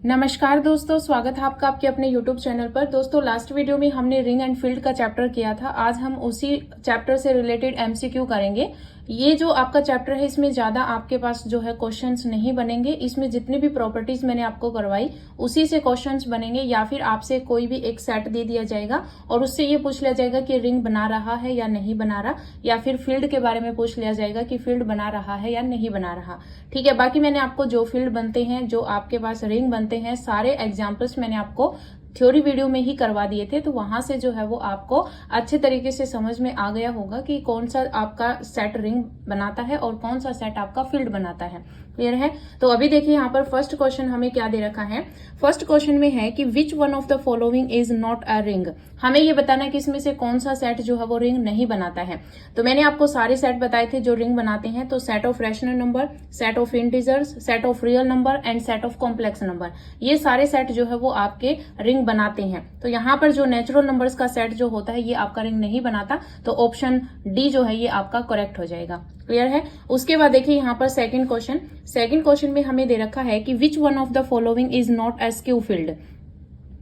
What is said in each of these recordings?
नमस्कार दोस्तों, स्वागत है आपका आपके अपने YouTube चैनल पर। दोस्तों, लास्ट वीडियो में हमने रिंग एंड फील्ड का चैप्टर किया था। आज हम उसी चैप्टर से रिलेटेड MCQ करेंगे। ये जो आपका चैप्टर है, इसमें ज्यादा आपके पास जो है क्वेश्चंस नहीं बनेंगे। इसमें जितनी भी प्रॉपर्टीज मैंने आपको करवाई उसी से क्वेश्चंस बनेंगे, या फिर आपसे कोई भी एक सेट दे दिया जाएगा और उससे ये पूछ लिया जाएगा कि रिंग बना रहा है या नहीं बना रहा, या फिर फील्ड के बारे में पूछ लिया जाएगा कि फील्ड बना रहा है या नहीं बना रहा। ठीक है, बाकी मैंने आपको जो फील्ड बनते हैं, जो आपके पास रिंग बनते हैं, सारे एग्जाम्पल्स मैंने आपको थ्योरी वीडियो में ही करवा दिए थे। तो वहां से जो है वो आपको अच्छे तरीके से समझ में आ गया होगा कि कौन सा आपका सेट रिंग बनाता है और कौन सा सेट आपका फील्ड बनाता है। क्लियर है? तो अभी देखिए यहाँ पर फर्स्ट क्वेश्चन हमें क्या दे रखा है। फर्स्ट क्वेश्चन में है कि which one of the following is not a ring. हमें ये बताना है कि इसमें से कौन सा सेट जो है वो रिंग नहीं बनाता है। तो मैंने आपको सारे सेट बताए थे जो रिंग बनाते हैं। तो set of rational number, set of integers, set of real number and set of complex number, ये सारे सेट जो है वो आपके रिंग बनाते हैं। तो यहाँ पर जो नेचुरल नंबर्स का सेट जो होता है ये आपका रिंग नहीं बनाता। तो ऑप्शन डी जो है ये आपका करेक्ट हो जाएगा। क्लियर है? उसके बाद देखिए यहाँ पर सेकंड क्वेश्चन में हमें दे रखा है कि which one of the following is not a skew field.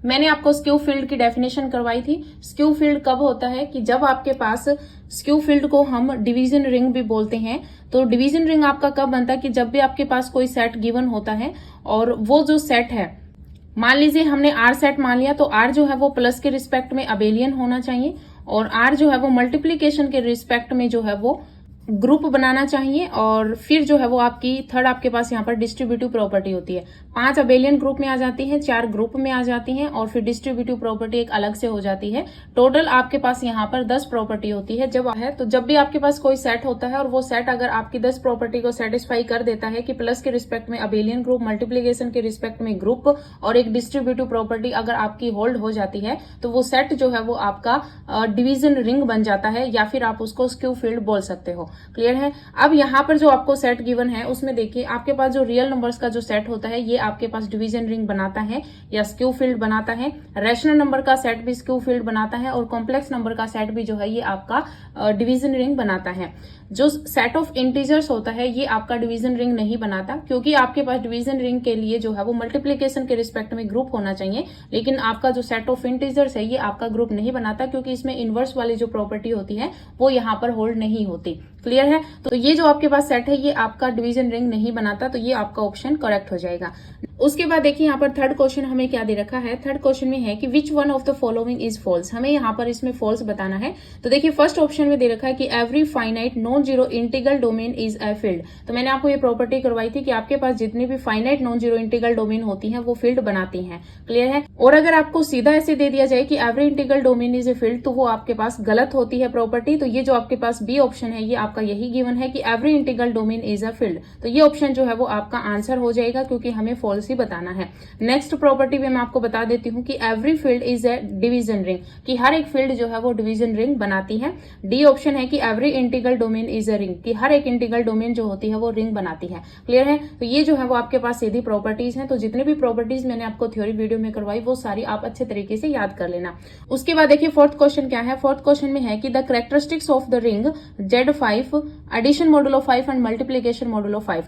मैंने आपको स्क्यू फील्ड की डेफिनेशन करवाई थी। स्क्यू फील्ड कब होता है कि जब आपके पास स्क्यू फील्ड को हम डिवीजन रिंग भी बोलते हैं। तो डिवीजन रिंग आपका कब बनता है कि जब भी आपके पास कोई सेट गिवन होता है और वो जो सेट है, मान लीजिए हमने आर सेट मान लिया, तो आर जो है वो प्लस के रिस्पेक्ट में अबेलियन होना चाहिए और आर जो है वो मल्टीप्लीकेशन के रिस्पेक्ट में जो है वो ग्रुप बनाना चाहिए। और फिर जो है वो आपकी थर्ड आपके पास यहाँ पर डिस्ट्रीब्यूटिव प्रॉपर्टी होती है। 5 अबेलियन ग्रुप में आ जाती है, 4 ग्रुप में आ जाती हैं और फिर डिस्ट्रीब्यूटिव प्रॉपर्टी एक अलग से हो जाती है। टोटल आपके पास यहाँ पर 10 प्रॉपर्टी होती है। जब भी आपके पास कोई सेट होता है और वो सेट अगर आपकी 10 प्रॉपर्टी को सेटिस्फाई कर देता है कि प्लस के रिस्पेक्ट में अबेलियन ग्रुप, मल्टीप्लीकेशन के रिस्पेक्ट में ग्रुप और एक डिस्ट्रीब्यूटिव प्रॉपर्टी अगर आपकी होल्ड हो जाती है, तो वो सेट जो है वो आपका डिवीजन रिंग बन जाता है, या फिर आप उसको स्क्यू फील्ड बोल सकते हो। क्लियर है? अब यहाँ पर जो आपको सेट गिवन है उसमें देखिए आपके पास जो रियल नंबर्स का जो सेट होता है ये आपके पास डिवीजन रिंग बनाता है या स्क्यू फील्ड बनाता है। रैशनल नंबर का सेट भी स्क्यू फील्ड बनाता है और कॉम्प्लेक्स नंबर का सेट भी जो है ये आपका डिवीजन रिंग बनाता है। जो सेट ऑफ इंटीजर्स होता है ये आपका डिवीजन रिंग नहीं बनाता, क्योंकि आपके पास डिवीजन रिंग के लिए जो है वो मल्टीप्लीकेशन के रिस्पेक्ट में ग्रुप होना चाहिए। लेकिन आपका जो सेट ऑफ इंटीजर्स है ये आपका ग्रुप नहीं बनाता, क्योंकि इसमें इनवर्स वाली जो प्रॉपर्टी होती है वो यहाँ पर होल्ड नहीं होती। क्लियर है? तो ये जो आपके पास सेट है ये आपका डिवीजन रिंग नहीं बनाता, तो ये आपका ऑप्शन करेक्ट हो जाएगा। उसके बाद देखिए यहाँ पर थर्ड क्वेश्चन हमें क्या दे रखा है। थर्ड क्वेश्चन में है कि which one of the following is false. हमें यहाँ पर इसमें फॉल्स बताना है। तो देखिए फर्स्ट ऑप्शन में दे रखा है कि every finite non zero integral domain is a field. तो मैंने आपको ये प्रॉपर्टी करवाई थी कि आपके पास जितनी भी finite non zero integral domain होती है वो फील्ड बनाती है। क्लियर है? और अगर आपको सीधा ऐसे दे दिया जाए कि every integral domain is a field, तो वो आपके पास गलत होती है प्रॉपर्टी। तो ये जो आपके पास बी ऑप्शन है ये आपका यही गिवन है कि every integral domain is a field. तो ये ऑप्शन जो है वो आपका आंसर हो जाएगा, क्योंकि हमें फॉल्स ही बताना है। नेक्स्ट प्रॉपर्टी में मैं आपको बता देती हूँ कि every field is A division ring, कि हर एक फील्ड जो है वो डिवीजन रिंग बनाती है। डी ऑप्शन है कि every integral domain is a ring, कि हर एक इंटीग्रल डोमेन जो होती है वो रिंग बनाती है। क्लियर है? तो ये जो है वो आपके पास सीधी प्रॉपर्टीज हैं। तो जितने भी प्रॉपर्टीज मैंने आपको थ्योरी वीडियो में करवाई वो सारी आप अच्छे तरीके से याद कर लेना। उसके बाद देखिए फोर्थ क्वेश्चन क्या है। फोर्थ क्वेश्चन में है कि the characteristics of the ring Z5 addition modulo 5 and multiplication modulo 5।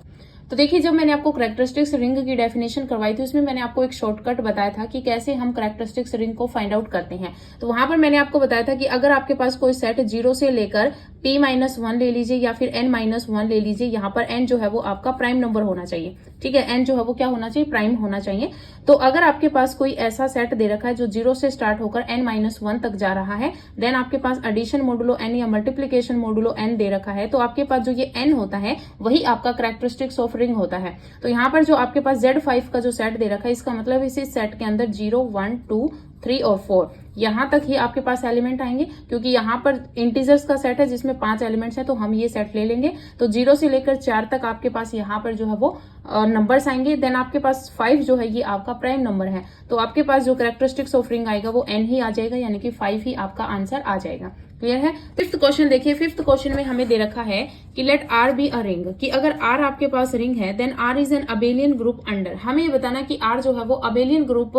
तो देखिए जब मैंने आपको कैरेक्टरिस्टिक्स रिंग की डेफिनेशन करवाई थी उसमें मैंने आपको एक शॉर्टकट बताया था कि कैसे हम कैरेक्टरिस्टिक्स रिंग को फाइंड आउट करते हैं। तो वहां पर मैंने आपको बताया था कि अगर आपके पास कोई सेट 0 से लेकर p-1 ले लीजिए या फिर n-1 ले लीजिए, यहाँ पर n जो है वो आपका प्राइम नंबर होना चाहिए। ठीक है, n जो है वो क्या होना चाहिए? प्राइम होना चाहिए। तो अगर आपके पास कोई ऐसा सेट दे रखा है जो 0 से स्टार्ट होकर n-1 तक जा रहा है, देन आपके पास एडिशन मोडुलो n या मल्टीप्लीकेशन मोडुलो n दे रखा है, तो आपके पास जो ये n होता है वही आपका कैरेक्टरिस्टिक्स ऑफ रिंग होता है। तो यहाँ पर जो आपके पास Z5 का जो सेट दे रखा है इसका मतलब इसी सेट के अंदर 0, 1, 2, 3 और 4 यहाँ तक ही आपके पास एलिमेंट आएंगे, क्योंकि यहाँ पर इंटीजर्स का सेट है जिसमें 5 एलिमेंट्स हैं, तो हम ये सेट ले लेंगे। तो 0 से लेकर 4 तक आपके पास यहाँ पर जो है वो नंबर्स आएंगे। देन आपके पास 5 जो है ये आपका प्राइम नंबर है, तो आपके पास जो कैरेक्टरिस्टिक्स ऑफ रिंग आएगा वो n ही आ जाएगा, यानी कि 5 ही आपका आंसर आ जाएगा। क्लियर है? फिफ्थ क्वेश्चन देखिए। फिफ्थ क्वेश्चन में हमें दे रखा है कि let R be a ring, कि अगर R आपके पास रिंग है then R is an abelian group under. हमें ये बताना कि R जो है वो अबेलियन ग्रुप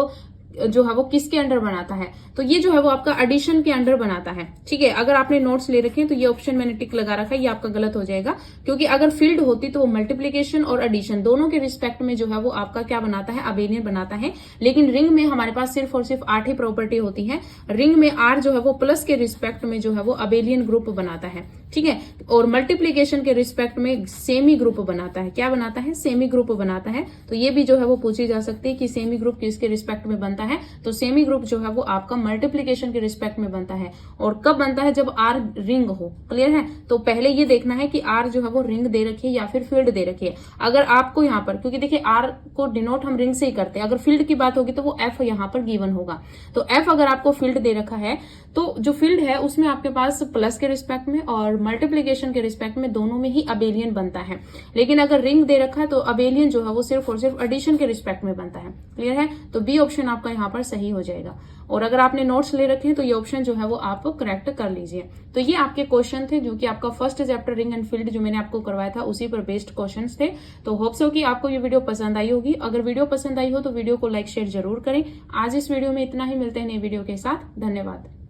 जो है वो किसके अंडर बनाता है, तो ये जो है वो आपका एडिशन के अंडर बनाता है। ठीक है, अगर आपने नोट्स ले रखे हैं तो ये ऑप्शन मैंने टिक लगा रखा है, ये आपका गलत हो जाएगा, क्योंकि अगर फील्ड होती तो वो मल्टीप्लीकेशन और एडिशन दोनों के रिस्पेक्ट में जो है वो आपका क्या बनाता है, अबेलियन बनाता है। लेकिन रिंग में हमारे पास सिर्फ और सिर्फ 8 ही प्रॉपर्टी होती है। रिंग में आर जो है वो प्लस के रिस्पेक्ट में जो है वो अबेलियन ग्रुप बनाता है। ठीक है, और मल्टीप्लीकेशन के रिस्पेक्ट में सेमी ग्रुप बनाता है। क्या बनाता है, सेमी ग्रुप बनाता है। तो ये भी जो है वो पूछी जा सकती है कि सेमी ग्रुप किसके रिस्पेक्ट में बनता है, तो सेमी ग्रुप जो है वो आपका मल्टीप्लीकेशन के रिस्पेक्ट में बनता है। और कब बनता है, जब आर रिंग हो। क्लियर है, तो पहले ये देखना है कि आर जो है वो रिंग दे रखी है या फिर फील्ड दे रखी है। अगर आपको यहाँ पर, क्योंकि देखिए आर को डिनोट हम रिंग से ही करते हैं, अगर फील्ड की बात होगी तो वो एफ यहाँ पर गिवन होगा। तो एफ अगर आपको फील्ड दे रखा है तो जो फील्ड है उसमें आपके पास प्लस के रिस्पेक्ट में और मल्टीप्लीकेशन के रिस्पेक्ट में दोनों में ही अबेलियन बनता है। लेकिन अगर रिंग दे रखा है तो अबेलियन जो है वो सिर्फ और सिर्फ एडिशन के रिस्पेक्ट में बनता है। क्लियर है, तो बी ऑप्शन आपका यहाँ पर सही हो जाएगा। और अगर आपने नोट्स ले रखे हैं तो ये ऑप्शन जो है वो आप करेक्ट कर लीजिए। तो ये आपके क्वेश्चन थे जो कि आपका first chapter ring and field जो मैंने आपको करवाया था उसी पर बेस्ड क्वेश्चंस थे। तो होप सो कि आपको ये वीडियो पसंद आई होगी। अगर वीडियो पसंद आई हो तो वीडियो को लाइक शेयर जरूर करें। आज इस वीडियो में इतना ही, मिलते हैं नई वीडियो के साथ। धन्यवाद।